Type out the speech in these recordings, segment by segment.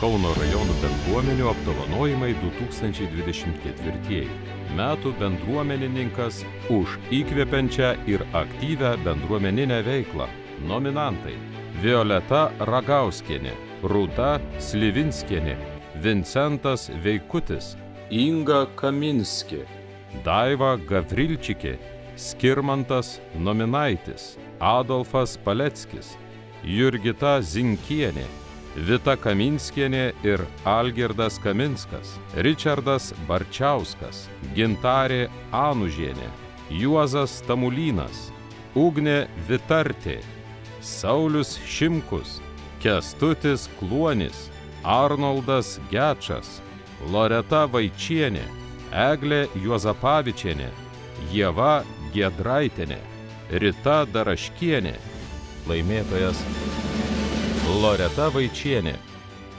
Kauno rajonų bendruomenių apdovanojimai 2024. Metų bendruomenininkas už įkvepiančią ir aktyvią bendruomeninę veiklą. Nominantai: Violeta Ragauskienė, Rūta Slivinskienė, Vincentas Veikutis, Inga Kaminski, Daiva Gavrilčikė, Skirmantas Nominaitis, Adolfas Paleckis, Jurgita Zinkienė, Vita Kaminskienė ir Algirdas Kaminskas, Ričardas Barčiauskas, Gintarė Anužienė, Juozas Tamulynas, Ugnė Vitartė, Saulius Šimkus, Kęstutis Kluonis, Arnoldas Gečas, Loreta Vaičienė, Eglė Juozapavičienė, Ieva Giedraitienė, Rita Daraškienė. Laimėtojas Loreta Vaičienė,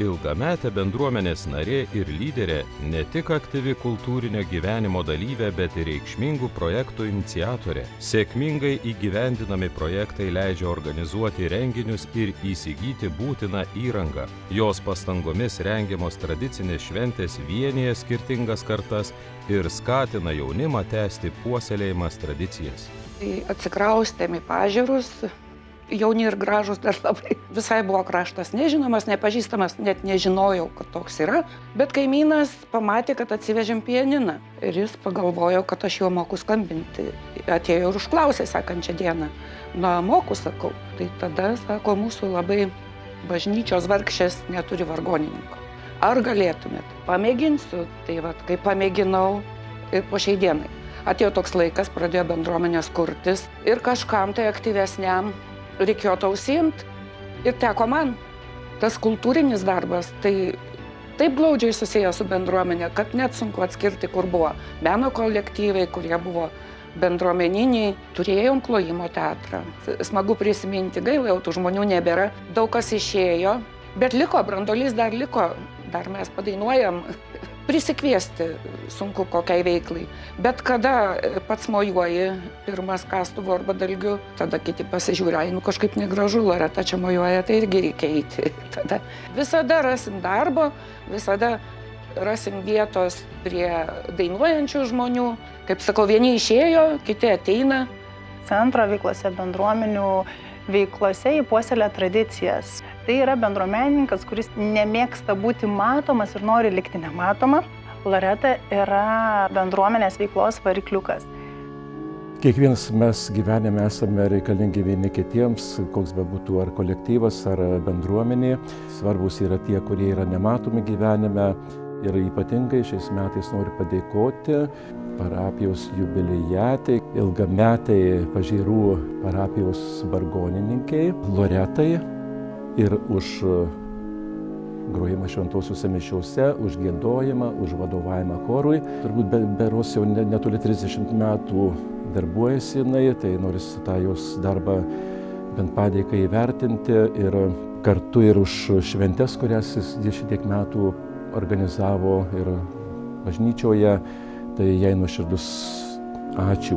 ilgametė bendruomenės narė ir lyderė, ne tik aktyvi kultūrinio gyvenimo dalyvė, bet ir reikšmingų projektų iniciatorė. Sėkmingai įgyvendinami projektai leidžia organizuoti renginius ir įsigyti būtiną įrangą. Jos pastangomis rengiamos tradicinės šventės vienija skirtingas kartas ir skatina jaunimą tęsti puoselėjimas tradicijas. Atsikraustėm į pažiūrus. Jauni ir gražus dar labai. Visai buvo kraštas nežinomas, nepažįstamas, net nežinojau, kad toks yra. Bet kaimynas pamatė, kad atsivežėm pianiną. Ir jis pagalvojo, kad aš jau moku skambinti. Atėjo ir užklausė sekančią dieną. Na, moku, sakau. Tai tada, sako, mūsų labai bažnyčios vargšės neturi vargonininko. Ar galėtumėt? Pamėginsiu. Tai vat, kai pamėginau ir po šiai dienai. Atėjo toks laikas, pradėjo bendruomenės kurtis. Ir kažkam tai aktyvesniam reikėjo to užsiimti ir teko man. Tas kultūrinis darbas, tai taip glaudžiai susijęs su bendruomenė, kad net sunku atskirti, kur buvo meno kolektyvai, kurie buvo bendruomeniniai. Turėjom klojimo teatrą. Smagu prisiminti, gaila, jau tų žmonių nebėra. Daug kas išėjo, bet liko, branduolys dar liko. Dar mes padainuojam. Prisikviesti sunku kokiai veiklai. Bet kada pats mojuoji pirmas kastuvu arba dalgiu, tada kiti pasižiūrė, nu kažkaip negražu, Loreta čia mojuoja, tai irgi reikia eiti. Tada visada rasim darbo, visada rasim vietos prie dainuojančių žmonių. Kaip sakau, vieni išėjo, kiti ateina. Centro veiklose, bendruomenių veiklose įpuoselė tradicijas. Tai yra bendruomenininkas, kuris nemėgsta būti matomas ir nori likti nematoma. Loreta yra bendruomenės veiklos varikliukas. Kiekvienas mes gyvenime esame reikalingi vieni kitiems, koks bebūtų ar kolektyvas, ar bendruomenė. Svarbus yra tie, kurie yra nematomi gyvenime. Ir ypatingai šiais metais noriu padėkoti parapijos jubiliatei, ilgametei Pažyrų parapijos vargonininkai Loretai ir už grojimą šventosiuose mišiose, už giedojimą, už vadovavimą chorui. Turbūt beros jau netoli 30 metų darbuojasi jinai, tai noris tą jos darbą bent padėką įvertinti ir kartu ir už šventes, kurias jis šitiek metų organizavo ir bažnyčioje, tai jai nuoširdus ačiū.